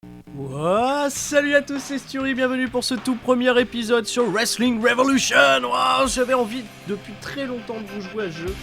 Ouah, salut à tous, c'est Sturi, bienvenue pour ce tout premier épisode sur Wrestling Revolution. Ouah, j'avais envie depuis très longtemps de vous jouer à ce jeu,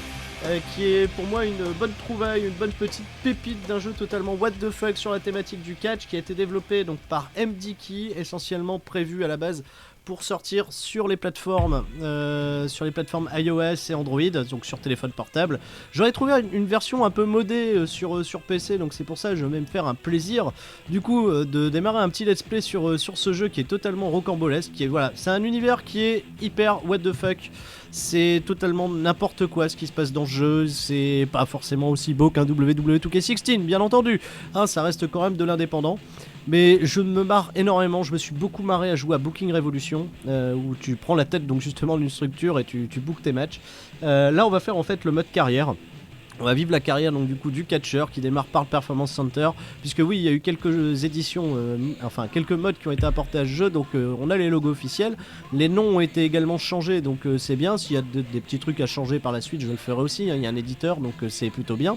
qui est pour moi une bonne trouvaille, une bonne petite pépite d'un jeu totalement what the fuck sur la thématique du catch, qui a été développé donc par MDK, essentiellement prévu à la base pour sortir sur les plateformes iOS et Android, donc sur téléphone portable. J'aurais trouvé une version un peu modée sur PC, donc c'est pour ça que je vais me faire un plaisir du coup de démarrer un petit let's play sur ce jeu qui est totalement rocambolesque, c'est un univers qui est hyper what the fuck. C'est totalement n'importe quoi ce qui se passe dans ce jeu, c'est pas forcément aussi beau qu'un WWE 2K16, bien entendu, hein, ça reste quand même de l'indépendant. Mais je me marre énormément, je me suis beaucoup marré à jouer à Booking Revolution, où tu prends la tête donc justement d'une structure et tu bookes tes matchs. Là on va faire en fait le mode carrière. On va vivre la carrière donc du coup du catcheur qui démarre par le Performance Center, puisque oui il y a eu quelques éditions, quelques modes qui ont été apportés à ce jeu, donc on a les logos officiels, les noms ont été également changés, donc c'est bien, s'il y a des petits trucs à changer par la suite je le ferai aussi, hein, il y a un éditeur donc c'est plutôt bien.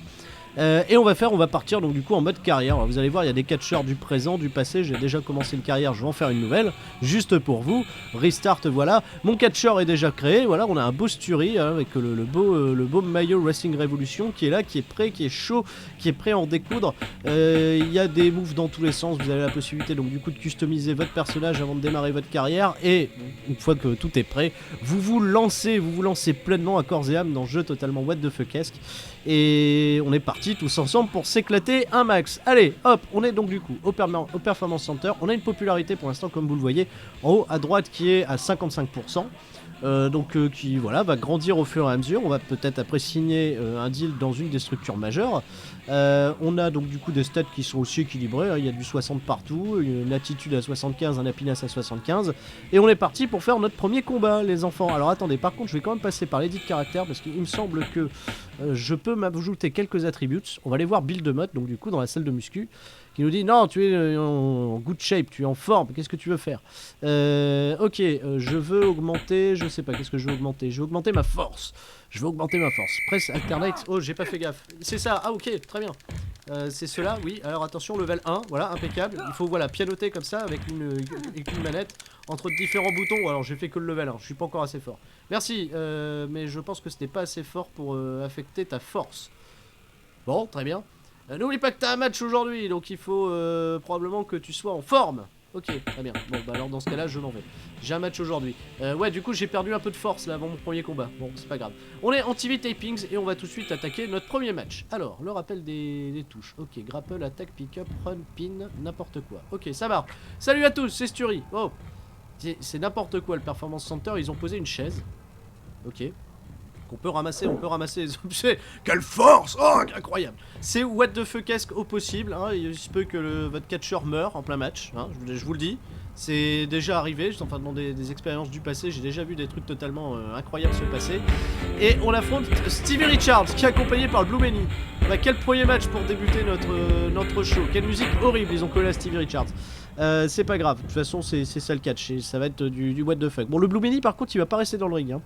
Et on va partir donc du coup en mode carrière. Alors, vous allez voir, il y a des catcheurs du présent, du passé. J'ai déjà commencé une carrière, je vais en faire une nouvelle, juste pour vous. Restart, voilà. Mon catcheur est déjà créé. Voilà, on a un beau Sturi hein, avec le beau maillot Wrestling Revolution qui est là, qui est prêt, qui est chaud, qui est prêt à en découdre. Il y a des moves dans tous les sens. Vous avez la possibilité donc du coup de customiser votre personnage avant de démarrer votre carrière. Et une fois que tout est prêt, vous vous lancez pleinement à corps et âme dans le jeu totalement what the fuckesque. Et on est parti tous ensemble pour s'éclater un max. Allez, hop, on est donc du coup au Performance Center. On a une popularité pour l'instant, comme vous le voyez, en haut à droite qui est à 55%. Qui voilà, va grandir au fur et à mesure. On va peut-être après signer un deal dans une des structures majeures. On a donc du coup des stats qui sont aussi équilibrés, hein. Il y a du 60 partout, une attitude à 75, un happiness à 75. Et on est parti pour faire notre premier combat, les enfants. Alors attendez, par contre je vais quand même passer par l'édit de caractère parce qu'il me semble que je peux m'ajouter quelques attributs. On va aller voir Build de mode, donc du coup dans la salle de muscu, qui nous dit non, tu es en good shape, tu es en forme, qu'est-ce que tu veux faire? Je veux augmenter, je sais pas, qu'est-ce que je veux augmenter? Je veux augmenter ma force. Je veux augmenter ma force. Press alternate. Oh, j'ai pas fait gaffe. C'est ça. Ah, ok, très bien. C'est cela, oui. Alors attention, level 1, voilà, impeccable. Il faut voilà pianoter comme ça avec une manette entre différents boutons. Alors j'ai fait que le level 1, je suis pas encore assez fort. Merci, mais je pense que ce n'est pas assez fort pour affecter ta force. Bon, très bien. N'oublie pas que t'as un match aujourd'hui, donc il faut probablement que tu sois en forme. Ok, très bien. Bon, bah alors dans ce cas-là, je m'en vais. J'ai un match aujourd'hui. Ouais, du coup, j'ai perdu un peu de force là avant mon premier combat. Bon, c'est pas grave. On est en TV Tapings et on va tout de suite attaquer notre premier match. Alors, le rappel des touches. Ok, grapple, attaque, pick-up, run, pin, n'importe quoi. Ok, ça marche. Salut à tous, c'est Sturi. Oh, c'est n'importe quoi le Performance Center. Ils ont posé une chaise. Ok. On peut ramasser les objets. Quelle force! Oh, incroyable! C'est what the fuckesque au possible, hein. Il se peut que votre catcheur meure en plein match, hein, je vous le dis. C'est déjà arrivé, enfin dans des expériences du passé, j'ai déjà vu des trucs totalement incroyables se passer. Et on affronte Stevie Richards, qui est accompagné par le Blue Many. Bah, quel premier match pour débuter notre show. Quelle musique horrible ils ont collé à Stevie Richards. C'est pas grave, de toute façon c'est ça le catch, et ça va être du what the fuck. Bon, le Blue Many par contre il va pas rester dans le ring, hein.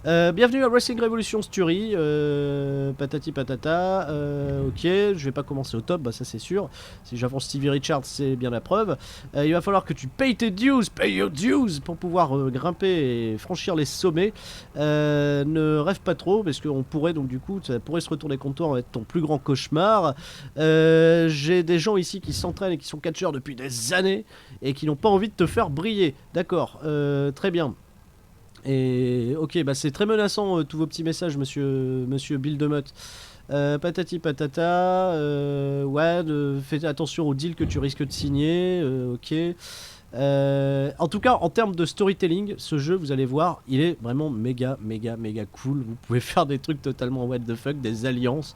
Bienvenue à Wrestling Revolution Sturi, patati patata, ok, je vais pas commencer au top, bah ça c'est sûr, si j'avance Stevie Richards c'est bien la preuve. Il va falloir que tu pay tes dues, pay your dues, pour pouvoir grimper et franchir les sommets. Ne rêve pas trop, parce qu'on pourrait donc du coup, ça pourrait se retourner contre toi, être ton plus grand cauchemar. J'ai des gens ici qui s'entraînent et qui sont catcheurs depuis des années, et qui n'ont pas envie de te faire briller, d'accord, très bien. Et ok, bah c'est très menaçant tous vos petits messages, monsieur Bill de Motte. Patati patata, ouais, fais attention au deal que tu risques de signer, ok. En tout cas, en termes de storytelling, ce jeu, vous allez voir, il est vraiment méga cool. Vous pouvez faire des trucs totalement what the fuck, des alliances,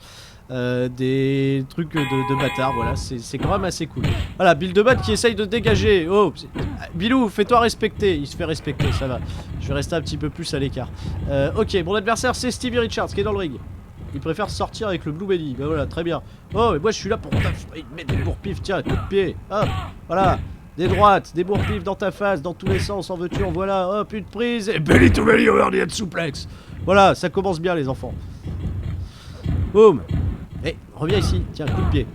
des trucs de bâtard, voilà, c'est quand même assez cool. Voilà, Bill de Bat qui essaye de dégager. Oh, Bilou, fais-toi respecter. Il se fait respecter, ça va. Je vais rester un petit peu plus à l'écart. Ok, mon adversaire c'est Stevie Richards qui est dans le ring. Il préfère sortir avec le Blue Belly. Bah voilà, très bien. Oh, mais moi je suis là pour mettre des bourre-pifs. Tiens, coup de pied. Hop, voilà. Des droites, des bourre-pifs dans ta face, dans tous les sens, en veux-tu, en voilà. Hop, une prise. Et belly to belly overhead suplex. Voilà, ça commence bien, les enfants. Boum. Eh, reviens ici. Tiens, coup de pied.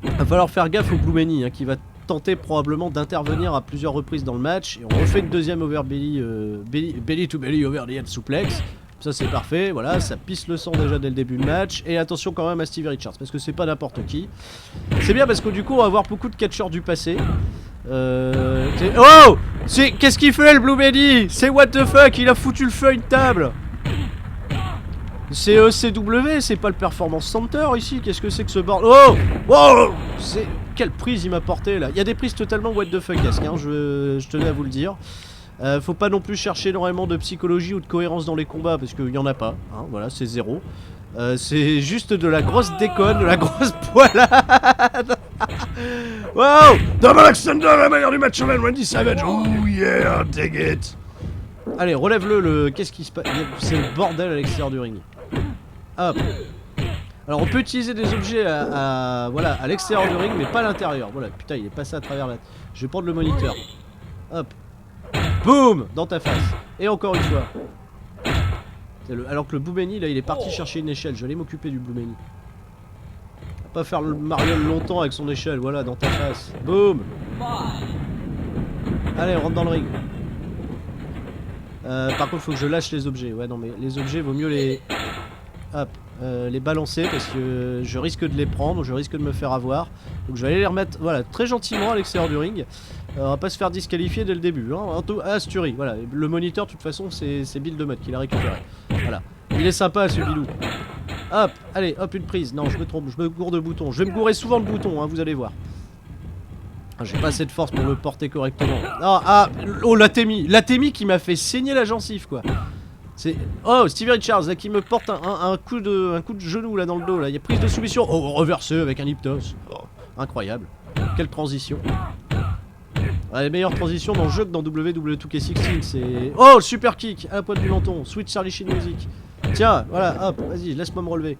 Va falloir faire gaffe au Blue Many, hein, qui va tenter probablement d'intervenir à plusieurs reprises dans le match. Et on refait une deuxième over belly to belly over the head suplex. Ça c'est parfait, voilà, ça pisse le sang déjà dès le début de match. Et attention quand même à Stevie Richards, parce que c'est pas n'importe qui. C'est bien parce que du coup on va avoir beaucoup de catcheurs du passé. Oh, qu'est-ce qu'il fait le Blue Belly? C'est what the fuck, il a foutu le feu à une table. C'est ECW, c'est pas le Performance Center ici, qu'est-ce que c'est que ce bordel? Oh, oh, quelle prise il m'a porté là. Il y a des prises totalement what the fuck-esque, hein, je tenais à vous le dire. Faut pas non plus chercher énormément de psychologie ou de cohérence dans les combats parce qu'il y en a pas, hein, voilà, c'est zéro. C'est juste de la grosse déconne, de la grosse poilade. Wow, Double Alexander, la meilleure du match, Randy Savage. Oh yeah, take it. Allez, relève-le, qu'est-ce qui se passe? C'est le bordel à l'extérieur du ring. Hop. Alors on peut utiliser des objets voilà, à l'extérieur du ring mais pas à l'intérieur. Voilà, putain il est passé à travers là. Je vais prendre le moniteur. Hop. Boum, dans ta face. Et encore une fois. Alors que le Blue Benny là il est parti chercher une échelle. Je vais aller m'occuper du Blue Benny. Pas faire le Marion longtemps avec son échelle. Voilà, dans ta face. Boum. Allez, on rentre dans le ring. Par contre faut que je lâche les objets. Ouais non mais les objets vaut mieux les... Hop, les balancer parce que je risque de les prendre, je risque de me faire avoir. Donc je vais aller les remettre, voilà, très gentiment à l'extérieur du ring. On va pas se faire disqualifier dès le début, hein. Asturie, voilà, le moniteur de toute façon c'est Bill de Mode qui l'a récupéré. Voilà, il est sympa ce Bilou. Hop, allez, hop une prise, non je me trompe, je me gourre de bouton. Je vais me gourer souvent de bouton, hein, vous allez voir. J'ai pas assez de force pour le porter correctement. Oh l'Atemi qui m'a fait saigner la gencive quoi. C'est... Oh, Stevie Richards là, qui me porte un coup de genou là dans le dos là. Il y a prise de soumission. Oh, reversé avec un hypnose. Oh, incroyable. Quelle transition. Les meilleures transitions dans le jeu que dans WWE2K16 c'est... Oh, super kick à la pointe du menton. Sweet Charlie Sheen Music. Tiens, voilà, hop, vas-y, laisse-moi me relever.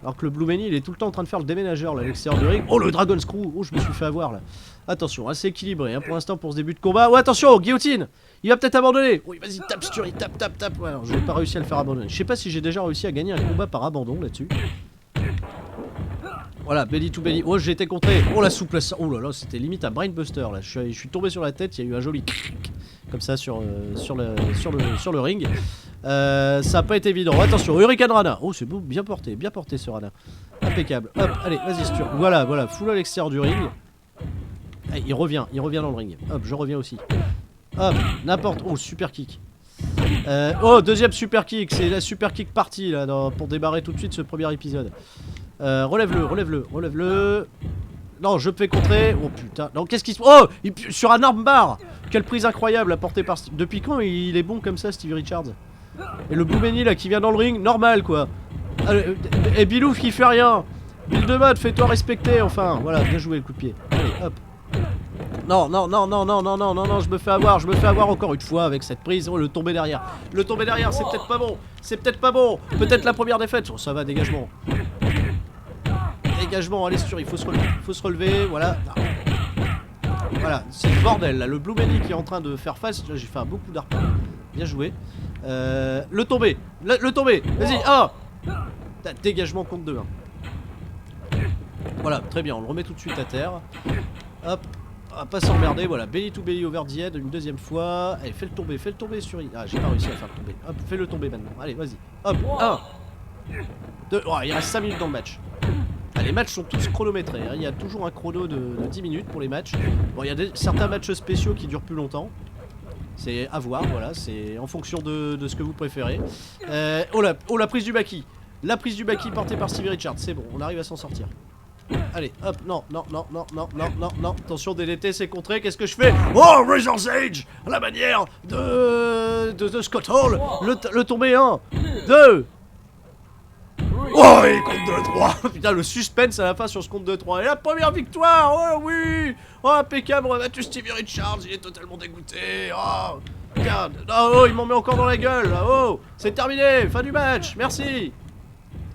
Alors que le Blue Benny il est tout le temps en train de faire le déménageur là à l'extérieur du ring. Oh le Dragon Screw. Oh je me suis fait avoir là. Attention, assez équilibré hein, pour l'instant pour ce début de combat. Oh attention, guillotine. Il va peut-être abandonner. Oui vas-y, tape Sturie, tape. Ouais, alors, je n'ai pas réussi à le faire abandonner. Je sais pas si j'ai déjà réussi à gagner un combat par abandon là-dessus. Voilà, belly to belly. Oh j'ai été contré. Oh la souplesse. Oh là là, c'était limite un brainbuster là. Je suis tombé sur la tête, il y a eu un joli comme ça sur le ring. Ça a pas été évident. Attention, Hurricane Rana. Oh, c'est beau, bien porté ce Rana. Impeccable. Hop, allez, vas-y, Stur. Voilà, full à l'extérieur du ring. Allez, il revient dans le ring. Hop, je reviens aussi. Hop, n'importe. Oh, super kick. Oh, deuxième super kick. C'est la super kick partie là pour débarrer tout de suite ce premier épisode. Relève-le. Non, je me fais contrer. Oh putain. Non, qu'est-ce qui se... Oh, sur un armbar. Quelle prise incroyable apportée par... Depuis quand il est bon comme ça, Stevie Richards? Et le Blue Benny là qui vient dans le ring, normal quoi. Et Bilouf qui fait rien. Bill de Mode, fais-toi respecter enfin. Voilà, bien joué le coup de pied. Allez, hop. Non, je me fais avoir encore une fois avec cette prise. Oh, le tombé derrière. Le tombé derrière, c'est peut-être pas bon. Peut-être la première défaite. Oh, ça va, dégagement. Dégagement, allez sûr, il faut se relever, voilà. Voilà, c'est le bordel là. Le Blue Benny qui est en train de faire face. J'ai fait un beau coup d'arpent. Bien joué. Le tombé. Le tombé. Vas-y. Ah. Dégagement contre 2. Voilà, très bien. On le remet tout de suite à terre. Hop. On va pas s'emmerder. Voilà. Belly to belly over the head. Une deuxième fois. Allez, fais le tomber sur... Ah, j'ai pas réussi à faire le tomber. Hop, fais le tomber maintenant. Allez, vas-y. Hop. 1. 2. Oh, il reste 5 minutes dans le match. Ah, les matchs sont tous chronométrés. Hein. Il y a toujours un chrono de 10 minutes pour les matchs. Bon, il y a certains matchs spéciaux qui durent plus longtemps. C'est à voir, voilà, c'est en fonction de ce que vous préférez. Oh la prise du Baki. La prise du Baki portée par Stevie Richards, c'est bon, on arrive à s'en sortir. Allez, hop, non. Attention, DDT, c'est contré, qu'est-ce que je fais? Oh, Razor's Edge, à la manière de Scott Hall. Le tombé 1, 2. Oh, il compte 2-3. Putain, le suspense à la fin sur ce compte 2-3. Et la première victoire. Oh oui. Oh, impeccable, on a battu Stevie Richards. Il est totalement dégoûté. Oh, regarde. Oh, il m'en met encore dans la gueule. Oh, c'est terminé. Fin du match. Merci.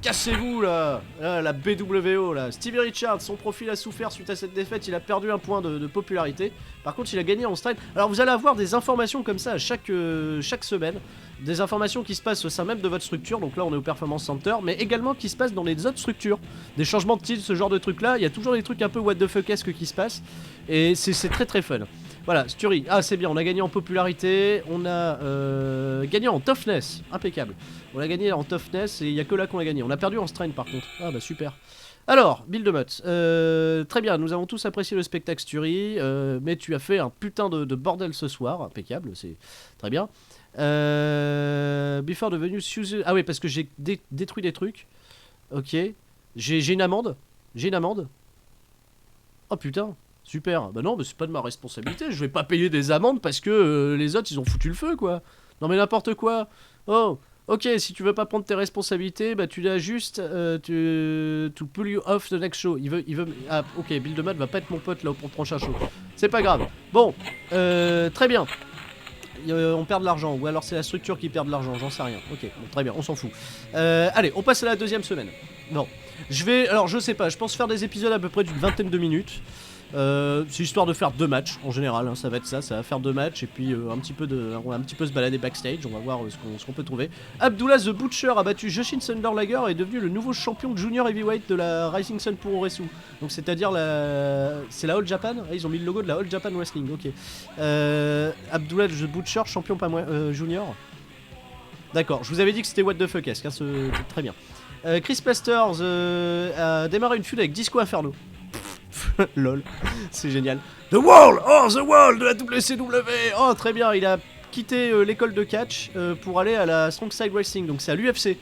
Cassez-vous là. La BWO là. Stevie Richards, son profil a souffert suite à cette défaite. Il a perdu un point de popularité. Par contre, il a gagné en stride. Alors, vous allez avoir des informations comme ça à chaque semaine des informations qui se passent au sein même de votre structure, donc là on est au Performance Center, mais également qui se passent dans les autres structures. Des changements de tilt, ce genre de trucs là, il y a toujours des trucs un peu what the fuck-esque qui se passent, et c'est très très fun. Voilà, Sturi, ah c'est bien, on a gagné en popularité, on a gagné en toughness, impeccable. On a gagné en toughness et il n'y a que là qu'on a gagné. On a perdu en strain par contre, ah bah super. Alors, Bill de Mutt, très bien, nous avons tous apprécié le spectacle Sturi, mais tu as fait un putain de bordel ce soir, impeccable, c'est très bien. Before devenu Suzy... Ah oui, parce que j'ai détruit des trucs. Ok, j'ai une amende. J'ai une amende. Oh putain, super. Bah non, mais c'est pas de ma responsabilité, je vais pas payer des amendes parce que les autres ils ont foutu le feu quoi. Non mais n'importe quoi. Oh, ok, si tu veux pas prendre tes responsabilités, bah tu l'as juste to pull you off the next show. Il veut... Ah, ok, Bill de Mutt va pas être mon pote là pour le prochain show. C'est pas grave. Bon, très bien. On perd de l'argent, ou alors c'est la structure qui perd de l'argent, j'en sais rien. Ok, bon, très bien, on s'en fout. Allez, on passe à la deuxième semaine. Non, alors je sais pas, je pense faire des épisodes à peu près d'une vingtaine de minutes. C'est histoire de faire 2 matchs en général, hein, ça va être ça va faire 2 matchs et puis on va un petit peu se balader backstage, on va voir ce qu'on peut trouver. Abdullah the Butcher a battu Joshin Thunder Liger et est devenu le nouveau champion junior heavyweight de la Rising Sun Puroresu. Donc c'est-à-dire c'est la All Japan, ah, ils ont mis le logo de la All Japan Wrestling, ok. Abdullah the Butcher, champion junior. D'accord, je vous avais dit que c'était what the fuck-esque, hein, c'est très bien. Chris Masters a démarré une feud avec Disco Inferno. Lol, c'est génial. The Wall, oh The Wall de la WCW. Oh très bien, il a quitté l'école de catch pour aller à la Strong Side Wrestling, donc c'est à l'UFC.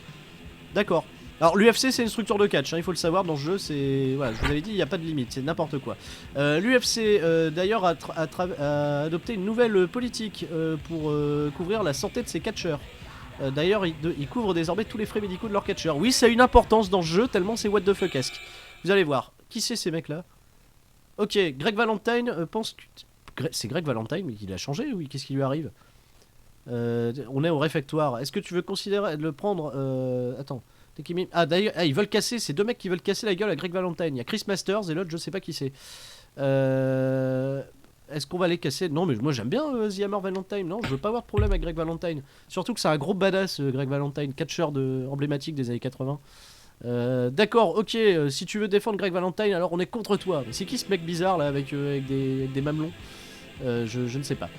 D'accord. Alors l'UFC c'est une structure de catch, hein, il faut le savoir dans ce jeu, c'est... Voilà, je vous avais dit, il n'y a pas de limite, c'est n'importe quoi. L'UFC d'ailleurs a adopté une nouvelle politique pour couvrir la santé de ses catcheurs. D'ailleurs il couvre désormais tous les frais médicaux de leurs catcheurs. Oui, ça a une importance dans ce jeu, tellement c'est what the fuck-esque. Vous allez voir, qui c'est ces mecs là? Ok, Greg Valentine pense que... C'est Greg Valentine, mais il a changé, oui, qu'est-ce qui lui arrive? On est au réfectoire, est-ce que tu veux considérer de le prendre... Attends, ah d'ailleurs, ils veulent casser, c'est 2 mecs qui veulent casser la gueule à Greg Valentine. Il y a Chris Masters et l'autre je sais pas qui c'est. Est-ce qu'on va les casser? Non mais moi j'aime bien The Hammer Valentine, non, je veux pas avoir de problème avec Greg Valentine. Surtout que c'est un gros badass Greg Valentine, catcheur emblématique des années 80. D'accord, ok, si tu veux défendre Greg Valentine, alors on est contre toi. Mais c'est qui ce mec bizarre là avec des mamelons? Je ne sais pas.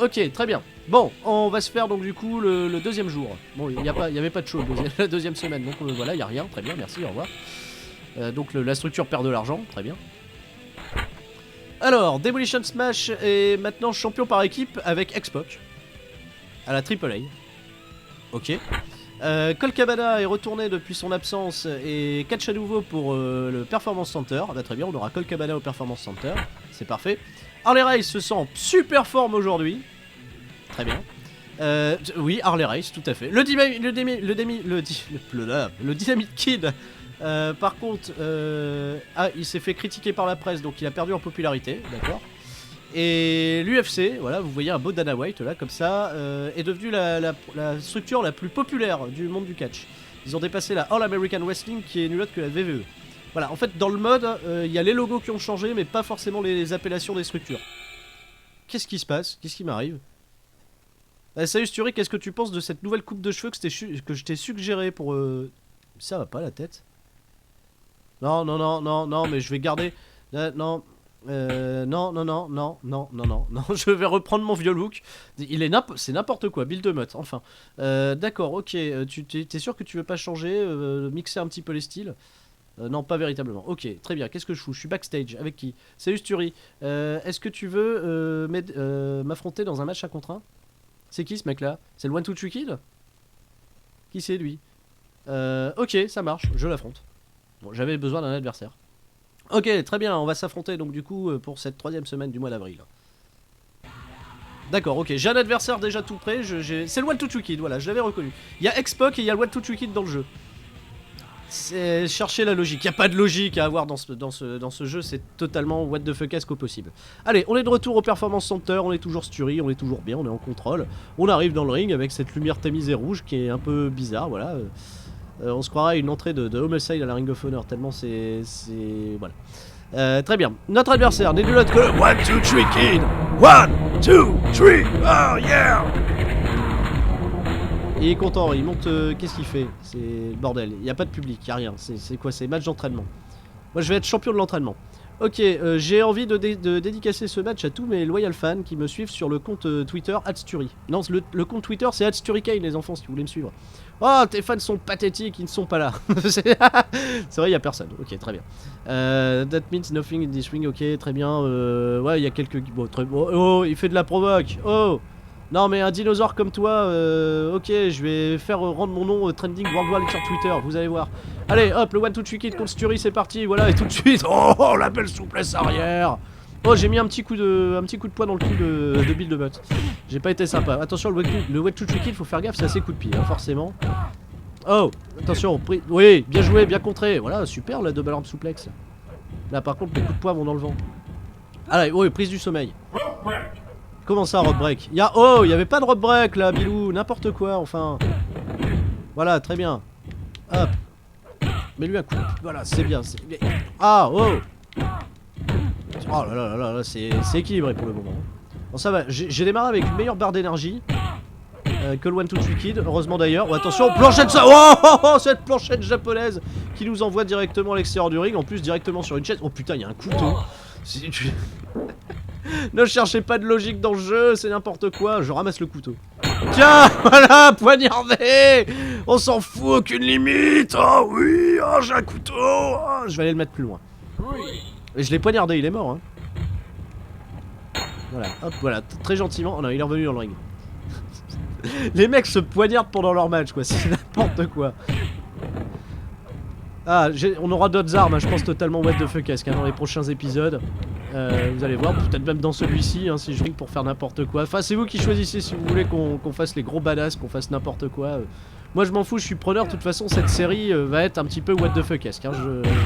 Ok, très bien. Bon, on va se faire donc du coup le deuxième jour. Bon, il n'y avait pas de show la deuxième semaine, donc voilà, il n'y a rien. Très bien, merci, au revoir. Donc la structure perd de l'argent, très bien. Alors, Demolition Smash est maintenant champion par équipe avec X-Pac à la AAA. Ok. Colt Cabana est retourné depuis son absence et catch à nouveau pour le Performance Center. Ah bah très bien, on aura Colt Cabana au Performance Center, c'est parfait. Harley Race se sent en super forme aujourd'hui. Très bien. Oui, Harley Race, tout à fait. Le Dynamite Kid, par contre, il s'est fait critiquer par la presse, donc il a perdu en popularité, d'accord. Et l'UFC, voilà, vous voyez un beau Dana White là, comme ça, est devenue la structure la plus populaire du monde du catch. Ils ont dépassé la All American Wrestling qui est nulle autre que la WWE. Voilà, en fait, dans le mode, il y a les logos qui ont changé, mais pas forcément les appellations des structures. Qu'est-ce qui se passe? Qu'est-ce qui m'arrive? Salut Sturi, qu'est-ce que tu penses de cette nouvelle coupe de cheveux que je t'ai suggéré pour... Ça va pas la tête? Non, non, non, non, non, mais je vais garder... non... non, je vais reprendre mon vieux look. C'est n'importe quoi, Bill de Mutt, enfin. D'accord, ok, t'es sûr que tu veux pas changer, mixer un petit peu les styles? Non, pas véritablement. Ok, très bien, qu'est-ce que je fous? Je suis backstage, avec qui? Salut Sturi, est-ce que tu veux m'affronter dans un match 1 contre 1? C'est qui ce mec là? C'est le 1-2-3 Kid? Qui c'est lui? Ok, ça marche, je l'affronte. Bon, j'avais besoin d'un adversaire. Ok, très bien, on va s'affronter donc du coup pour cette 3ème semaine du mois d'avril. D'accord, ok, j'ai un adversaire déjà tout prêt, c'est le 1-2-3 Kid, voilà, je l'avais reconnu. Il y a X-Pac et il y a le 1-2-3 Kid dans le jeu. C'est chercher la logique, il n'y a pas de logique à avoir dans ce jeu, c'est totalement what the fuck-esque au possible. Allez, on est de retour au Performance Center, on est toujours Sturi, on est toujours bien, on est en contrôle. On arrive dans le ring avec cette lumière tamisée rouge qui est un peu bizarre, voilà. On se croirait à une entrée de Homicide à la Ring of Honor, tellement c'est... Voilà. Très bien. Notre adversaire n'est nul autre que le 1-2-3 Kid. 1, 2, 3, oh yeah. il est content, il monte... Qu'est-ce qu'il fait? C'est le bordel, il n'y a pas de public, il n'y a rien. C'est quoi? C'est match d'entraînement. Moi je vais être champion de l'entraînement. Ok, j'ai envie de dédicacer ce match à tous mes loyal fans qui me suivent sur le compte Twitter @Sturi. Non, le compte Twitter c'est @SturiKane les enfants si vous voulez me suivre. Oh, tes fans sont pathétiques, ils ne sont pas là. C'est vrai, il n'y a personne. Ok, très bien. That means nothing in this ring, ok, très bien. Ouais, il y a quelques... Bon, très bon. Oh, il fait de la provoque. Oh. Non mais un dinosaure comme toi, ok, je vais faire rendre mon nom trending worldwide sur Twitter, vous allez voir. Allez, hop, le 1-2-3 kid contre Sturi, c'est parti, voilà, et tout de suite, oh, la belle souplesse arrière. Oh, j'ai mis un petit coup de poing dans le cul de Bill de Butt. J'ai pas été sympa. Attention, le 1-2-3 kid, faut faire gaffe, c'est assez coup de pied, hein, forcément. Oh, attention, oui, bien joué, bien contré, voilà, super la double arm souplex. Là par contre, les coups de poing vont dans le vent. Allez, oui, prise du sommeil. Comment ça, rope break? Oh, il y avait pas de rope break là, Bilou, n'importe quoi, enfin. Voilà, très bien. Hop. Mets-lui un coup. Voilà, c'est bien. Ah, oh. Oh là là là là, c'est équilibré pour le moment. Bon, ça va, j'ai démarré avec une meilleure barre d'énergie que le 1-2-3 kid, heureusement d'ailleurs. Oh, attention, planchette ça. Oh, cette planchette japonaise qui nous envoie directement à l'extérieur du ring, en plus directement sur une chaise. Oh putain, il y a un couteau. Ne cherchez pas de logique dans le jeu, c'est n'importe quoi, je ramasse le couteau. Tiens, voilà, poignardé. On s'en fout, aucune limite. Oh oui, oh, j'ai un couteau. Oh, je vais aller le mettre plus loin. Et je l'ai poignardé, il est mort. Hein. Voilà, hop, voilà, très gentiment. Oh non, il est revenu dans le ring. Les mecs se poignardent pendant leur match, quoi, c'est n'importe quoi. Ah, on aura d'autres armes, hein, je pense totalement what the fuck-esque hein, dans les prochains épisodes. Vous allez voir, peut-être même dans celui-ci, hein, si je ring pour faire n'importe quoi. Enfin, c'est vous qui choisissez si vous voulez qu'on fasse les gros badass, qu'on fasse n'importe quoi. Moi, je m'en fous, je suis preneur. De toute façon, cette série va être un petit peu what the fuck-esque. Hein,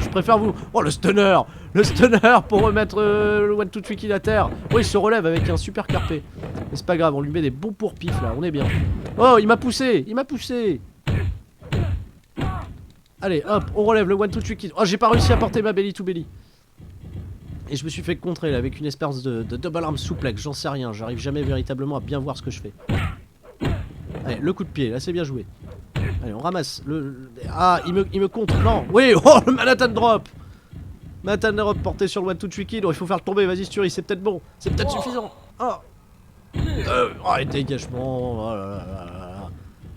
je préfère vous. Oh, le stunner! Le stunner pour remettre le 1-2-3 kid à terre. Oh, il se relève avec un super carpé. Mais c'est pas grave, on lui met des bons pourpifs là, on est bien. Oh, il m'a poussé! Il m'a poussé! Allez, hop, on relève le 1-2-3 kid. Oh, j'ai pas réussi à porter ma belly to belly. Et je me suis fait contrer là avec une espèce de double arm souplex, j'en sais rien, j'arrive jamais véritablement à bien voir ce que je fais. Allez, le coup de pied, là c'est bien joué. Allez, on ramasse Ah, il me contre, non. Oui, oh, le Manhattan Drop. Manhattan Drop porté sur le 1-2-3 kid, il faut faire le tomber, vas-y Sturi, c'est peut-être bon, c'est peut-être suffisant. Oh, et dégagement, oh là là là là.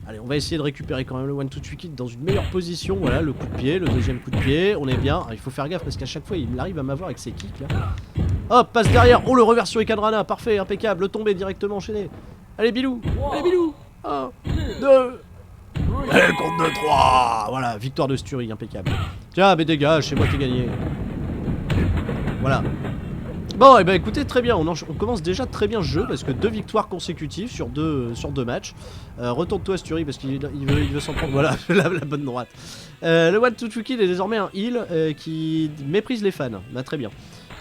Allez, on va essayer de récupérer quand même le 1-2-3 kid dans une meilleure position. Voilà, le coup de pied, le deuxième coup de pied, on est bien. Alors, il faut faire gaffe parce qu'à chaque fois, il arrive à m'avoir avec ses kicks là. Hop, passe derrière. Oh, le revers sur Hurricane Rana, parfait, impeccable. Le tombé directement enchaîné. Allez, Bilou, allez, Bilou. 1, 2. Allez, compte de 3. Voilà, victoire de Sturi, impeccable. Tiens, mais dégage, c'est moi qui ai gagné. Voilà. Bon, et bah écoutez, très bien, on commence déjà très bien ce jeu parce que 2 victoires consécutives sur deux matchs. Retourne-toi Sturi parce qu'il veut s'en prendre, voilà, la bonne droite. Le 1-2-3 kid est désormais un heal qui méprise les fans, bah très bien.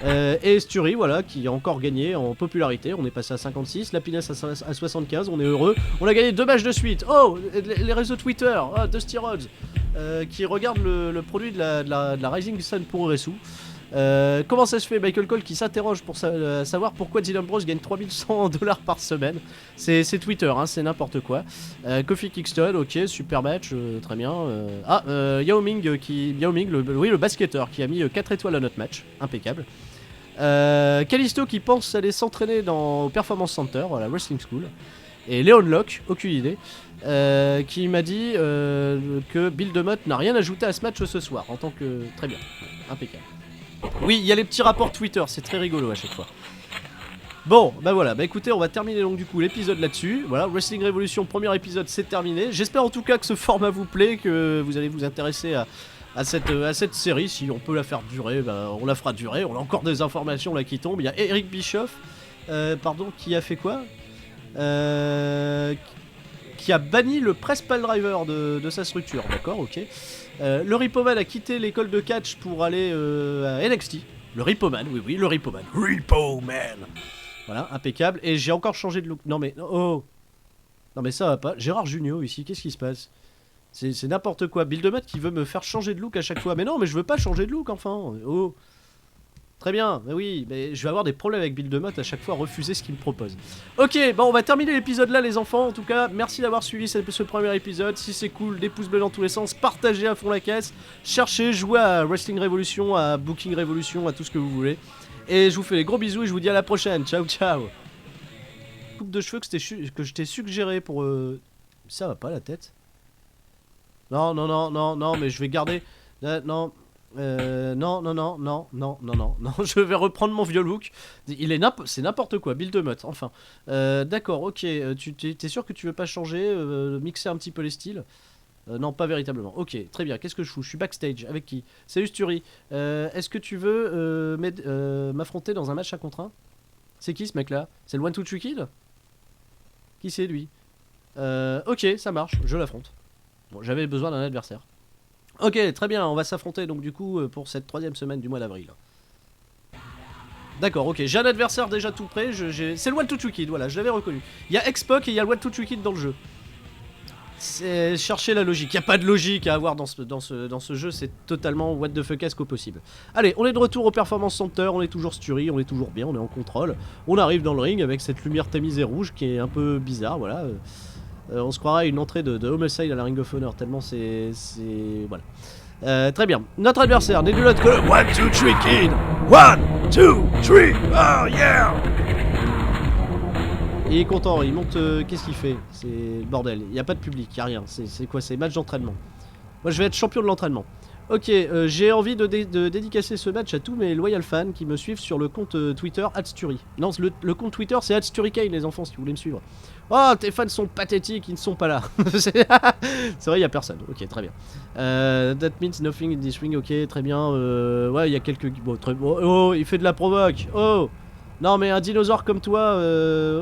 Et Sturi, voilà, qui a encore gagné en popularité, on est passé à 56, Lapiness à 75, on est heureux. On a gagné 2 matchs de suite. Oh, les réseaux Twitter, oh, Dusty Rhodes, qui regarde le produit de la Rising Sun pour Uresu. Comment ça se fait? Michael Cole qui s'interroge pour savoir pourquoi Dean Ambrose gagne 3100 $, par semaine. C'est Twitter, hein, c'est n'importe quoi. Kofi Kingston, ok, super match, très bien. Yao Ming, le basketteur qui a mis 4 étoiles à notre match, impeccable. Kalisto qui pense aller s'entraîner au Performance Center, la Wrestling School. Et Leon Locke, aucune idée, qui m'a dit que Bill DeMott n'a rien ajouté à ce match ce soir, en tant que... Très bien, impeccable. Oui, il y a les petits rapports Twitter, c'est très rigolo à chaque fois. Bon, bah voilà, bah écoutez, on va terminer donc du coup l'épisode là-dessus. Voilà, Wrestling Revolution, premier épisode, c'est terminé. J'espère en tout cas que ce format vous plaît, que vous allez vous intéresser à cette série. Si on peut la faire durer, bah, on la fera durer. On a encore des informations là qui tombent. Il y a Eric Bischoff, qui a fait quoi qui a banni le Press Pile Driver de sa structure, d'accord, ok. Le Ripoman a quitté l'école de catch pour aller à NXT. Le Ripoman, oui, le Ripoman. Ripoman. Voilà, impeccable. Et j'ai encore changé de look. Non mais, oh. Non mais ça va pas. Gérard Jugnot ici, qu'est-ce qui se passe? C'est n'importe quoi. Bill DeMott qui veut me faire changer de look à chaque fois. Mais non, mais je veux pas changer de look, enfin. Oh. Très bien, mais oui, mais je vais avoir des problèmes avec Build Mode à chaque fois à refuser ce qu'il me propose. Ok, bon on va terminer l'épisode là les enfants, en tout cas merci d'avoir suivi ce premier épisode, si c'est cool, des pouces bleus dans tous les sens, partagez à fond la caisse, cherchez, jouez à Wrestling Revolution, à Booking Revolution, à tout ce que vous voulez. Et je vous fais les gros bisous et je vous dis à la prochaine, ciao ciao. Coupe de cheveux que je t'ai suggéré pour... Ça va pas la tête? Non, non, non, non, non, mais je vais garder... non... non, non, non, non, non, non, non, non, je vais reprendre mon vieux look. C'est n'importe quoi, Build Mode, enfin. D'accord, ok, t'es sûr que tu veux pas changer, mixer un petit peu les styles? Non, pas véritablement. Ok, très bien, qu'est-ce que je fous? Je suis backstage, avec qui? Salut Sturi, est-ce que tu veux m'affronter dans un match à contre 1? C'est qui ce mec là? C'est le One Two Three Kid? Qui c'est lui? Ok, ça marche, je l'affronte. Bon, j'avais besoin d'un adversaire. Ok, très bien, on va s'affronter donc du coup pour cette 3ème semaine du mois d'avril. D'accord, ok, j'ai un adversaire déjà tout prêt, c'est le One Two Three Kid, voilà, je l'avais reconnu. Il y a X-Pac et il y a le One Two Three Kid dans le jeu. C'est chercher la logique, il n'y a pas de logique à avoir dans ce jeu, c'est totalement what the fuck-esque au possible. Allez, on est de retour au Performance Center, on est toujours Sturi, on est toujours bien, on est en contrôle. On arrive dans le ring avec cette lumière tamisée rouge qui est un peu bizarre, voilà. On se croirait à une entrée de Homicide à la Ring of Honor, tellement c'est... voilà. Très bien. Notre adversaire n'est de l'autre que le One Two Three Kid. 1, 2, 3, oh yeah. Il est content, il monte... qu'est-ce qu'il fait? C'est le bordel, il n'y a pas de public, il n'y a rien. C'est quoi? C'est match d'entraînement. Moi je vais être champion de l'entraînement. Ok, j'ai envie de dédicacer ce match à tous mes loyal fans qui me suivent sur le compte Twitter @Sturi. Non, le compte Twitter c'est @SturiKane les enfants si vous voulez me suivre. Oh, tes fans sont pathétiques, ils ne sont pas là. C'est vrai, il n'y a personne. Ok, très bien. That means nothing in this ring, ok, très bien. Ouais, il y a quelques... Bon, très... oh, il fait de la provoque. Oh, non mais un dinosaure comme toi,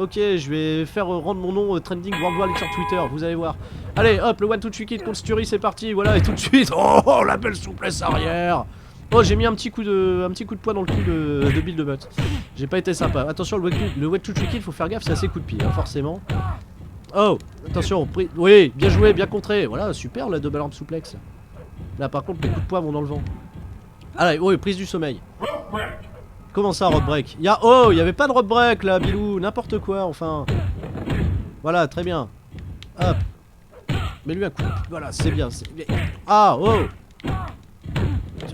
ok, je vais faire rendre mon nom trending worldwide sur Twitter, vous allez voir. Allez, hop, le One Two Three Kid contre Sturi, c'est parti, voilà, et tout de suite, oh, la belle souplesse arrière. Oh, j'ai mis un petit coup de poing dans le cul de Build Mode. J'ai pas été sympa. Attention, le One Two Three Kid, faut faire gaffe, c'est assez coup de pied, hein, forcément. Oh, attention, oui, bien joué, bien contré. Voilà, super la double arm souplex. Là, par contre, les coups de poing vont dans le vent. Allez, oui, prise du sommeil. Comment ça, road break? Oh, il y avait pas de road break là, Bilou, n'importe quoi, enfin. Voilà, très bien. Hop. Mets-lui un coup. Voilà, c'est bien. Ah, oh.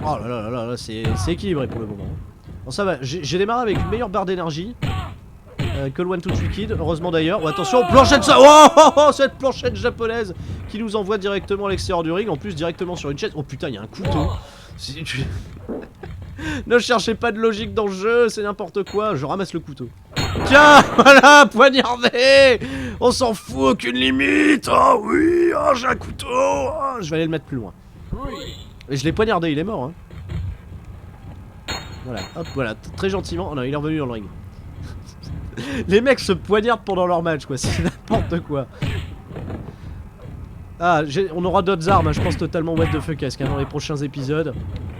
Oh là là là là, c'est équilibré pour le moment. Bon, ça va, j'ai démarré avec une meilleure barre d'énergie que le One Two Three Kid, heureusement d'ailleurs. Oh, attention, planchette cette planchette japonaise qui nous envoie directement à l'extérieur du ring, en plus directement sur une chaise. Oh putain, il y a un couteau. Ne cherchez pas de logique dans le jeu, c'est n'importe quoi, je ramasse le couteau. Tiens, voilà, poignardé. On s'en fout, aucune limite. Oh oui, oh, j'ai un couteau. Oh, je vais aller le mettre plus loin. Et je l'ai poignardé, il est mort, hein. Voilà, hop, voilà, très gentiment. Oh non, il est revenu dans le ring. Les mecs se poignardent pendant leur match, quoi, c'est n'importe quoi. Ah, on aura d'autres armes, hein, je pense totalement what the fuck-esque hein, dans les prochains épisodes.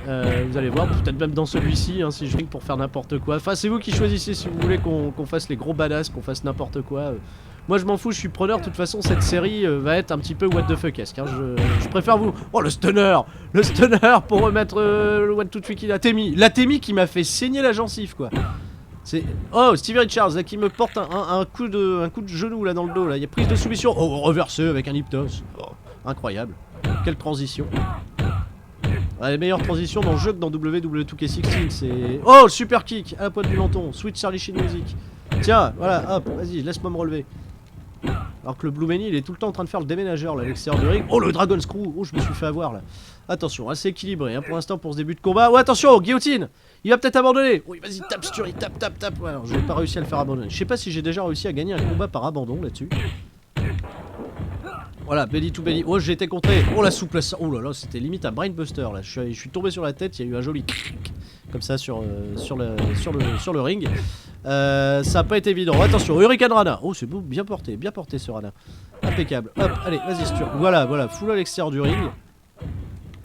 Vous allez voir, peut-être même dans celui-ci, hein, si je ring pour faire n'importe quoi. Enfin, c'est vous qui choisissez si vous voulez qu'on fasse les gros badass, qu'on fasse n'importe quoi. Moi, je m'en fous, je suis preneur. De toute façon, cette série va être un petit peu what the fuck-esque. Hein, je préfère vous... Oh, le stunner pour remettre le One Two Three Kid. L'Atemi qui m'a fait saigner la gencive, quoi. C'est... Oh, Stevie Richards là, qui me porte un coup de genou là dans le dos. Là. Il y a prise de soumission. Oh, reversé avec un hypnose. Oh, incroyable. Quelle transition. Ouais, les meilleures transitions dans le jeu que dans WWE2K16, c'est... Oh, le super kick à la pointe du menton. Sweet Charlie Sheen Music. Tiens, voilà, hop, vas-y, laisse-moi me relever. Alors que le Blue Many, il est tout le temps en train de faire le déménageur là, à l'extérieur du ring. Oh, le Dragon Screw. Oh, je me suis fait avoir là. Attention, assez équilibré hein, pour l'instant pour ce début de combat. Oh, attention, guillotine. Il va peut-être abandonner. Oui, vas-y, tape Sturi, tape. Ouais, alors, je n'ai pas réussi à le faire abandonner. Je sais pas si j'ai déjà réussi à gagner un combat par abandon là-dessus. Voilà, belly to belly. Oh, j'ai été contré. Oh, la souplesse. Oh là là, c'était limite un brainbuster là. Je suis tombé sur la tête, il y a eu un joli comme ça sur le ring. Ça a pas été évident. Attention, Hurricane Rana. Oh, c'est beau, bien porté ce Rana. Impeccable. Hop, allez, vas-y, Stur. Voilà, full à l'extérieur du ring.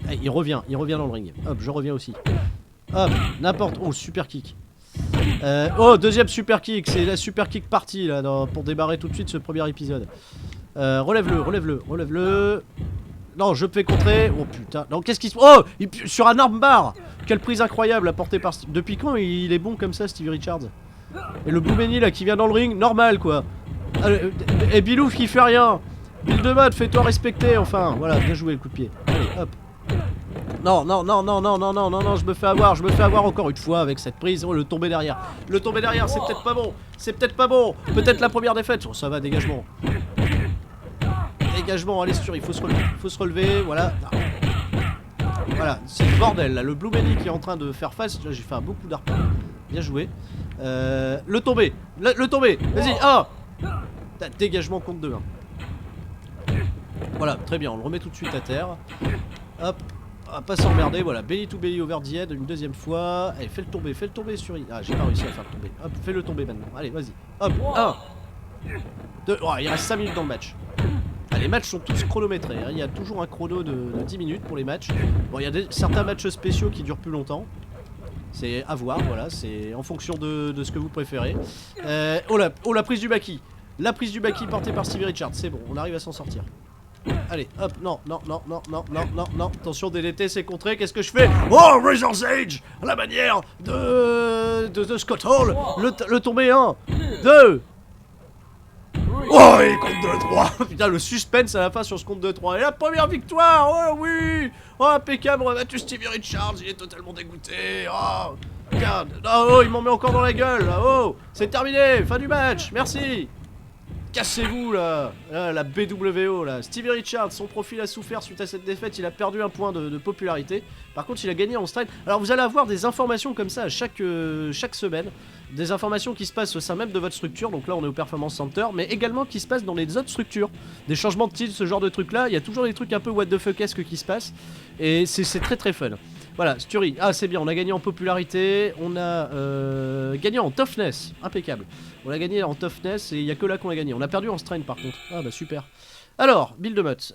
Allez, il revient dans le ring. Hop, je reviens aussi. Hop, n'importe. Oh, super kick. Oh, deuxième super kick. C'est la super kick partie là pour démarrer tout de suite ce premier épisode. Relève-le. Non, je me fais contrer. Oh putain. Non, qu'est-ce qui se... Oh, sur un armbar. Quelle prise incroyable apportée par... Depuis quand il est bon comme ça, Stevie Richards? Et le Boumeni là qui vient dans le ring, normal quoi. Et Bilouf qui fait rien. Bill de mode, fais-toi respecter, enfin. Voilà, bien joué le coup de pied. Allez, hop. Non, non, non, non, non, non, non, non, non, je me fais avoir encore une fois avec cette prise. Oh, le tomber derrière. Le tomber derrière, c'est peut-être pas bon. C'est peut-être pas bon. Peut-être la première défaite. Oh, ça va, dégagement. Dégagement, allez, sûr, il faut se relever. Il faut se relever, voilà. Voilà, c'est le bordel là. Le Blue Benny qui est en train de faire face. Là, j'ai fait un beau coup d'arpent. Bien joué. Le tomber. Le tomber. Vas-y, ah. Dégagement contre 2-1. Voilà, très bien, on le remet tout de suite à terre. Hop, on va pas s'emmerder, voilà, belly to belly over the head une deuxième fois. Allez, fais le tomber sur... Ah, j'ai pas réussi à faire le tomber. Hop, fais le tomber maintenant, allez, vas-y. Hop, 1 2, oh, il reste 5 minutes dans le match. Ah, les matchs sont tous chronométrés, hein. Il y a toujours un chrono de 10 minutes pour les matchs. Bon, il y a certains matchs spéciaux qui durent plus longtemps. C'est à voir, voilà, c'est en fonction de ce que vous préférez. Oh, la prise du Baki. La prise du Baki portée par Stevie Richards, c'est bon, on arrive à s'en sortir. Allez, hop, non, non, non, non, non, non, non, non. Attention, DDT, c'est contré, qu'est-ce que je fais? Oh, Razor's Edge, à la manière de Scott Hall. Le tombé 1, 2. Oh, il compte 2-3. Putain, le suspense à la fin sur ce compte 2-3. Et la première victoire, oh oui. Oh, impeccable, on a battu Stevie Richards, il est totalement dégoûté. Oh, regarde, oh, il m'en met encore dans la gueule. Oh, c'est terminé, fin du match, merci. Cassez-vous là, la BWO là. Stevie Richards, son profil a souffert suite à cette défaite, il a perdu un point de popularité. Par contre, il a gagné en stride. Alors vous allez avoir des informations comme ça à chaque semaine. Des informations qui se passent au sein même de votre structure. Donc là, on est au Performance Center, mais également qui se passent dans les autres structures. Des changements de titre, ce genre de trucs là. Il y a toujours des trucs un peu what the fuck-esque qui se passent. Et c'est très très fun. Voilà, Sturi, ah c'est bien, on a gagné en popularité, on a gagné en toughness, impeccable. On a gagné en toughness et il n'y a que là qu'on a gagné. On a perdu en strain par contre. Ah bah super. Alors, Bill de Mutt,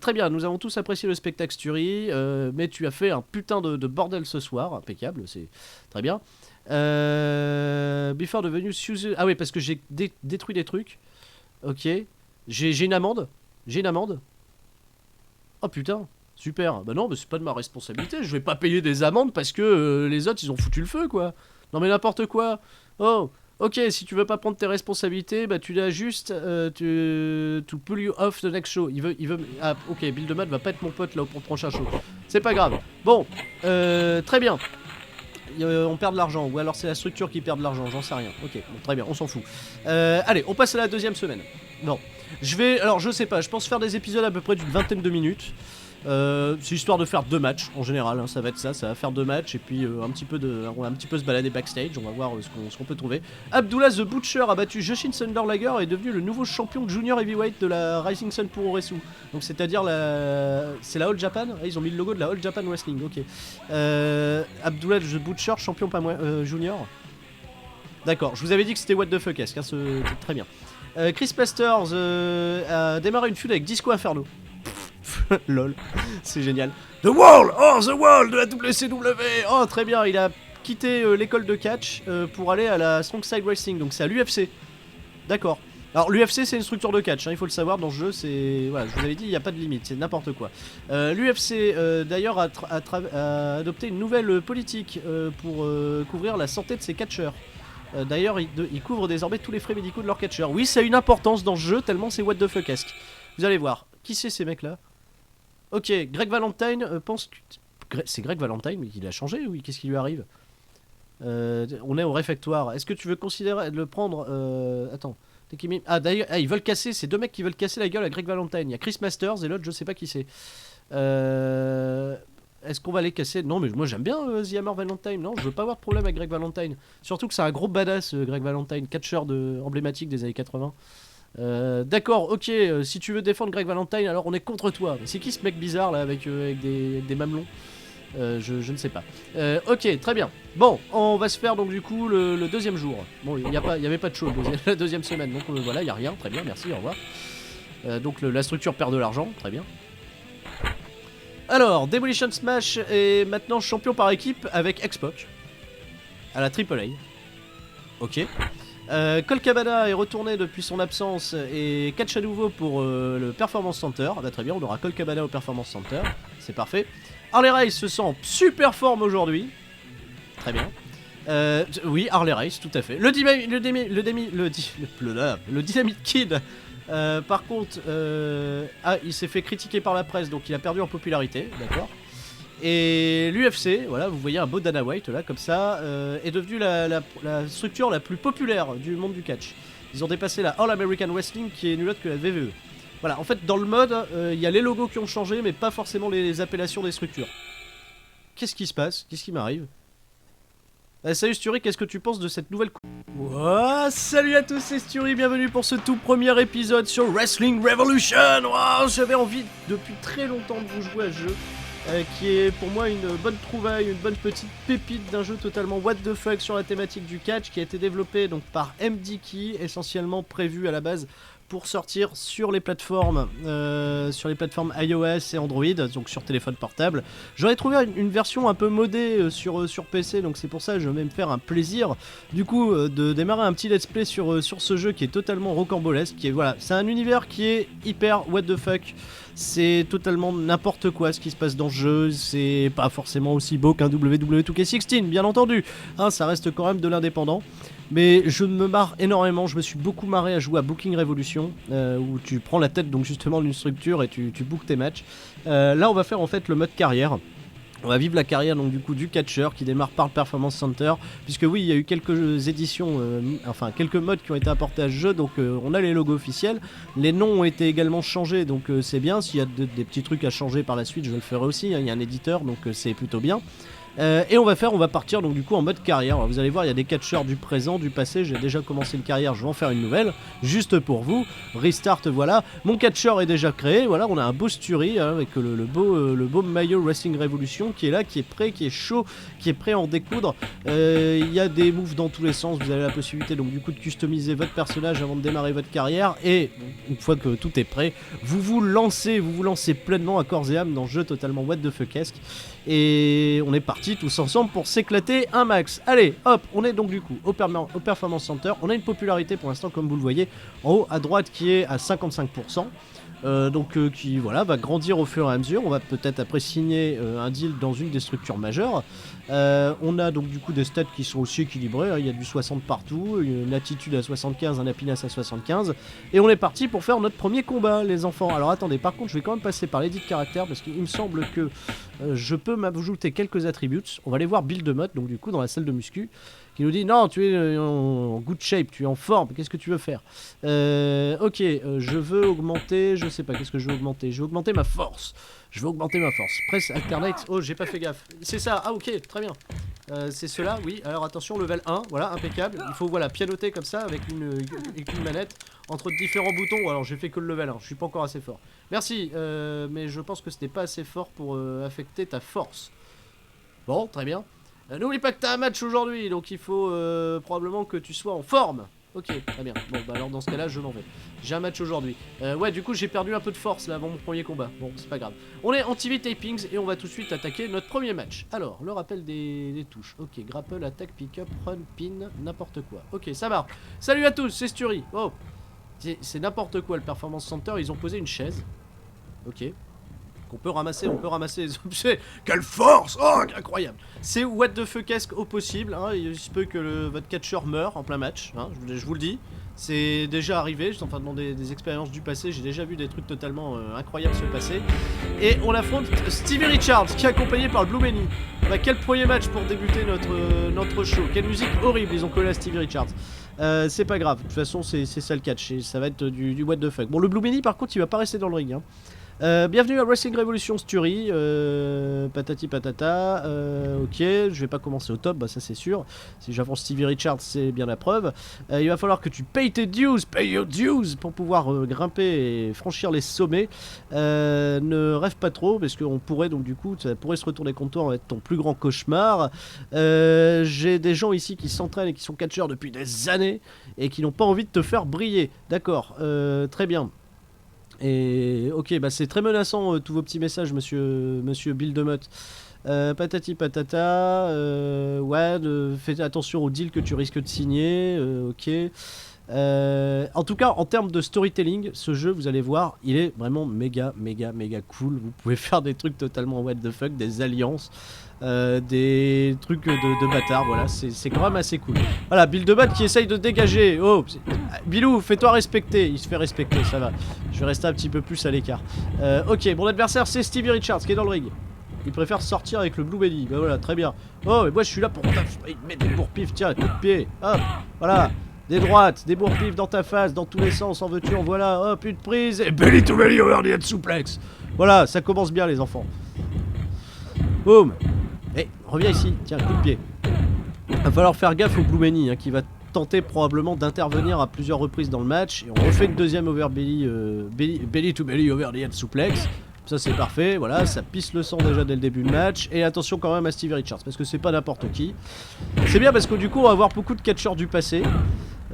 très bien, nous avons tous apprécié le spectacle Sturi, mais tu as fait un putain de bordel ce soir, impeccable, c'est très bien. Before devenu Suzy... Ah oui, parce que j'ai détruit des trucs. Ok. J'ai une amende. J'ai une amende. Oh putain. Super, bah non, mais c'est pas de ma responsabilité, je vais pas payer des amendes parce que les autres ils ont foutu le feu quoi. Non mais n'importe quoi. Oh, ok, si tu veux pas prendre tes responsabilités, bah tu l'as juste to pull you off the next show. Il veut... Ah ok, Bill de Matt va pas être mon pote là pour le prochain show. C'est pas grave. Bon, très bien. On perd de l'argent, ou alors c'est la structure qui perd de l'argent, j'en sais rien. Ok, bon, très bien, on s'en fout. Allez, on passe à la deuxième semaine. Non, alors je sais pas, je pense faire des épisodes à peu près d'une vingtaine de minutes. C'est histoire de faire 2 matchs en général, hein, ça va être ça va faire 2 matchs et puis on va un petit peu se balader backstage, on va voir ce qu'on peut trouver. Abdullah the Butcher a battu Joshin Thunder Liger et est devenu le nouveau champion junior heavyweight de la Rising Sun Puroresu. Donc c'est-à-dire c'est la All Japan, ah, ils ont mis le logo de la All Japan Wrestling, ok. Abdullah the Butcher, champion junior. D'accord, je vous avais dit que c'était what the fuck-esque, hein, c'est très bien. Chris Masters a démarré une feud avec Disco Inferno. Lol, c'est génial. The Wall, oh The Wall de la WCW. Oh très bien, il a quitté l'école de catch pour aller à la Strong Side Wrestling, donc c'est à l'UFC. D'accord. Alors l'UFC c'est une structure de catch, hein, il faut le savoir dans ce jeu, c'est... Voilà, je vous avais dit, il n'y a pas de limite, c'est n'importe quoi. L'UFC d'ailleurs a adopté une nouvelle politique pour couvrir la santé de ses catcheurs. D'ailleurs, ils couvrent désormais tous les frais médicaux de leurs catcheurs. Oui, ça a une importance dans ce jeu, tellement c'est what the fuck-esque. Vous allez voir. Qui c'est ces mecs-là? Ok, Greg Valentine pense que... C'est Greg Valentine, mais il a changé, oui, qu'est-ce qui lui arrive? On est au réfectoire. Est-ce que tu veux considérer de le prendre... Attends. Ah, d'ailleurs, ils veulent casser, c'est 2 mecs qui veulent casser la gueule à Greg Valentine. Il y a Chris Masters et l'autre, je sais pas qui c'est. Est-ce qu'on va les casser? Non, mais moi j'aime bien The Hammer Valentine. Non, je veux pas avoir de problème avec Greg Valentine. Surtout que c'est un gros badass, Greg Valentine, catcheur emblématique des années 80. D'accord, ok, si tu veux défendre Greg Valentine, alors on est contre toi. Mais c'est qui ce mec bizarre là avec des mamelons? Je ne sais pas. Ok, très bien. Bon, on va se faire donc du coup le deuxième jour. Bon, il n'y avait pas de show la deuxième semaine, donc voilà, il n'y a rien. Très bien, merci, au revoir. Donc la structure perd de l'argent, très bien. Alors, Demolition Smash est maintenant champion par équipe avec X-Pac à la AAA. Ok. Colt Cabana est retourné depuis son absence et catch à nouveau pour le Performance Center. Ah bah très bien, on aura Colt Cabana au Performance Center, c'est parfait. Harley Race se sent en super forme aujourd'hui. Très bien. Oui, Harley Race, tout à fait. Le Dynamite Kid, par contre, il s'est fait critiquer par la presse, donc il a perdu en popularité, d'accord. Et l'UFC, voilà, vous voyez un beau Dana White là, comme ça, est devenu la structure la plus populaire du monde du catch. Ils ont dépassé la All American Wrestling qui est nulle autre que la WWE. Voilà, en fait, dans le mode, il y a les logos qui ont changé, mais pas forcément les appellations des structures. Qu'est-ce qui se passe? Qu'est-ce qui m'arrive? Salut Sturi, qu'est-ce que tu penses de cette nouvelle salut à tous, c'est Sturi, bienvenue pour ce tout premier épisode sur Wrestling Revolution. J'avais envie depuis très longtemps de vous jouer à ce jeu, qui est pour moi une bonne trouvaille, une bonne petite pépite d'un jeu totalement what the fuck sur la thématique du catch, qui a été développé donc par MDK, essentiellement prévu à la base pour sortir sur les plateformes iOS et Android, donc sur téléphone portable. J'aurais trouvé une version un peu modée sur PC, donc c'est pour ça que je vais me faire un plaisir du coup de démarrer un petit let's play sur ce jeu qui est totalement rocambolesque, voilà, c'est un univers qui est hyper what the fuck. C'est totalement n'importe quoi ce qui se passe dans le jeu, c'est pas forcément aussi beau qu'un WWE 2K16, bien entendu, hein, ça reste quand même de l'indépendant. Mais je me marre énormément, je me suis beaucoup marré à jouer à Booking Revolution, où tu prends la tête donc justement d'une structure et tu bookes tes matchs. Là on va faire en fait le mode carrière. On va vivre la carrière donc du coup du catcheur qui démarre par le Performance Center, puisque oui il y a eu quelques éditions, quelques modes qui ont été apportés à ce jeu, donc on a les logos officiels, les noms ont été également changés, donc c'est bien. S'il y a des petits trucs à changer par la suite je le ferai aussi, hein, il y a un éditeur donc c'est plutôt bien. Et on va partir donc du coup en mode carrière. Alors, vous allez voir, il y a des catcheurs du présent, du passé. J'ai déjà commencé une carrière, je vais en faire une nouvelle, juste pour vous. Restart, voilà. Mon catcheur est déjà créé. Voilà, on a un beau Sturi hein, avec le beau maillot Wrestling Revolution qui est là, qui est prêt, qui est chaud, qui est prêt à en découdre. Il y a des moves dans tous les sens. Vous avez la possibilité donc du coup de customiser votre personnage avant de démarrer votre carrière. Et une fois que tout est prêt, vous vous lancez pleinement à corps et âme dans le jeu totalement what the fuckesque. Et on est parti tous ensemble pour s'éclater un max. Allez, hop, on est donc du coup au Performance Center. On a une popularité pour l'instant, comme vous le voyez, en haut à droite qui est à 55%. Qui voilà, va grandir au fur et à mesure. On va peut-être après signer un deal dans une des structures majeures. On a donc du coup des stats qui sont aussi équilibrés, hein. Il y a du 60 partout, une attitude à 75, un happiness à 75. Et on est parti pour faire notre premier combat, les enfants. Alors attendez, par contre je vais quand même passer par l'édit de caractère, parce qu'il me semble que je peux m'ajouter quelques attributs. On va aller voir Build Mode, donc du coup dans la salle de muscu, qui nous dit non, tu es en good shape, tu es en forme, qu'est-ce que tu veux faire? Ok, je veux augmenter, je sais pas, qu'est-ce que je veux augmenter? Je veux augmenter ma force. Press alternate, oh j'ai pas fait gaffe. C'est ça, ah ok, très bien. C'est cela, oui, alors attention, level 1, voilà, impeccable. Il faut voilà, pianoter comme ça avec une manette entre différents boutons. Alors j'ai fait que le level 1, je suis pas encore assez fort. Merci, mais je pense que c'était pas assez fort pour affecter ta force. Bon, très bien. N'oublie pas que t'as un match aujourd'hui, donc il faut probablement que tu sois en forme. Ok, très bien. Bon, bah alors dans ce cas-là, je m'en vais. J'ai un match aujourd'hui. Ouais, du coup, j'ai perdu un peu de force là avant mon premier combat. Bon, c'est pas grave. On est en TV Tapings et on va tout de suite attaquer notre premier match. Alors, le rappel des touches. Ok, grapple, attaque, pick-up, run, pin, n'importe quoi. Ok, ça marche. Salut à tous, c'est Sturi. Oh, c'est n'importe quoi le Performance Center. Ils ont posé une chaise. Ok. On peut ramasser les objets. Quelle force! Oh, incroyable! C'est what the fuckesque au possible, hein. Il se peut que votre catcheur meure en plein match, hein, je vous le dis. C'est déjà arrivé, je suis en train de demander des expériences du passé, j'ai déjà vu des trucs totalement incroyables se passer. Et on affronte Stevie Richards, qui est accompagné par le Blue Many. Bah, quel premier match pour débuter notre show. Quelle musique horrible ils ont collé à Stevie Richards. C'est pas grave, de toute façon c'est ça le catch, et ça va être du what the fuck. Bon, le Blue Many par contre il va pas rester dans le ring, hein. Bienvenue à Wrestling Revolution Sturi, patati patata, ok, je vais pas commencer au top, bah ça c'est sûr, si j'avance Stevie Richards c'est bien la preuve. Il va falloir que tu pay your dues pour pouvoir grimper et franchir les sommets. Ne rêve pas trop parce qu'on pourrait donc du coup, ça pourrait se retourner contre toi, on va être ton plus grand cauchemar. J'ai des gens ici qui s'entraînent et qui sont catcheurs depuis des années et qui n'ont pas envie de te faire briller, d'accord, très bien. Et ok, bah c'est très menaçant tous vos petits messages, monsieur Bill Demotte. Patati patata. Ouais, fais attention au deal que tu risques de signer. Ok. En tout cas, en termes de storytelling, ce jeu, vous allez voir, il est vraiment méga cool. Vous pouvez faire des trucs totalement what the fuck, des alliances, des trucs de bâtards, voilà, c'est quand même assez cool. Voilà, Build-A-Bot qui essaye de dégager. Oh, Bilou, fais-toi respecter. Il se fait respecter, ça va. Je vais rester un petit peu plus à l'écart. Ok, mon adversaire, c'est Stevie Richards qui est dans le ring. Il préfère sortir avec le Blue Belly. Bah voilà, très bien. Oh, mais moi je suis là pour mettre des bourre-pif. Tiens, coup de pied. Hop, voilà. Des droites, des bourre-pif dans ta face, dans tous les sens, en veux-tu, en voilà. Hop, une prise. Et belly to belly over the head suplex. Voilà, ça commence bien, les enfants. Boum. Eh, reviens ici. Tiens, coup de pied. Va falloir faire gaffe au Blue Belly, hein, qui va tenter probablement d'intervenir à plusieurs reprises dans le match. Et on refait une deuxième over belly, belly to belly over the head suplex. Ça c'est parfait, voilà, ça pisse le sang déjà dès le début du match. Et attention quand même à Stevie Richards, parce que c'est pas n'importe qui. C'est bien parce que du coup on va avoir beaucoup de catcheurs du passé.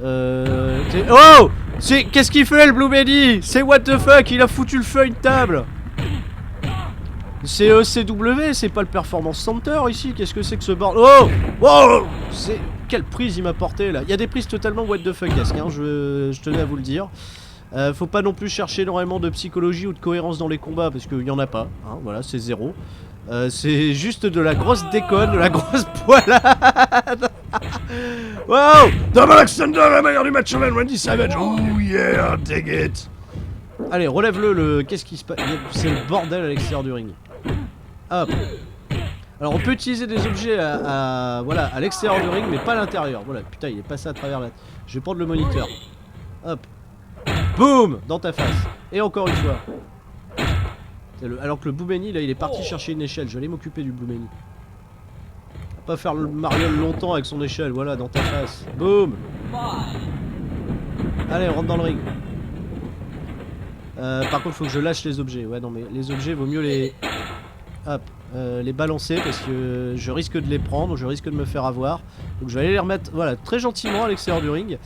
Oh, qu'est-ce qu'il fait le Blue Belly? C'est what the fuck, il a foutu le feu à une table. C'est ECW, c'est pas le Performance Center ici. Qu'est-ce que c'est que ce bordel? Oh, oh, quelle prise il m'a porté là. Il y a des prises totalement what the fuck-esque, hein, je tenais à vous le dire. Faut pas non plus chercher énormément de psychologie ou de cohérence dans les combats parce qu'il y en a pas, hein, voilà, c'est zéro. C'est juste de la grosse déconne, de la grosse poilade. Wow, Double Alexander, la meilleure du match, Randy Savage. Oh yeah, take it. Allez, relève-le, qu'est-ce qui se passe? C'est le bordel à l'extérieur du ring. Hop. Alors on peut utiliser des objets voilà, à l'extérieur du ring mais pas à l'intérieur. Voilà, putain, il est passé à travers la... Je vais prendre le moniteur. Hop. Boum, dans ta face. Et encore une fois. Alors que le Boumeni, là, il est parti chercher une échelle. J'allais m'occuper du Boumeni. Pas faire le mariole longtemps avec son échelle. Voilà, dans ta face. Boum. Allez, on rentre dans le ring. Par contre, faut que je lâche les objets. Ouais, non, mais les objets, vaut mieux les... Hop. Les balancer parce que je risque de les prendre, je risque de me faire avoir. Donc je vais aller les remettre, voilà, très gentiment à l'extérieur du ring.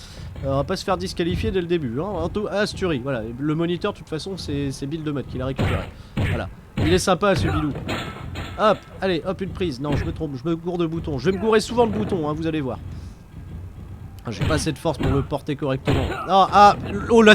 On va pas se faire disqualifier dès le début, hein. Asturie, voilà, le moniteur de toute façon c'est Build-A-Bot qui l'a récupéré. Voilà, il est sympa ce bilou. Hop, allez, hop, une prise. Non, je me trompe, je me gourre de bouton. Je vais me gourer souvent de bouton, hein, vous allez voir. J'ai pas assez de force pour me porter correctement. Ah, oh, la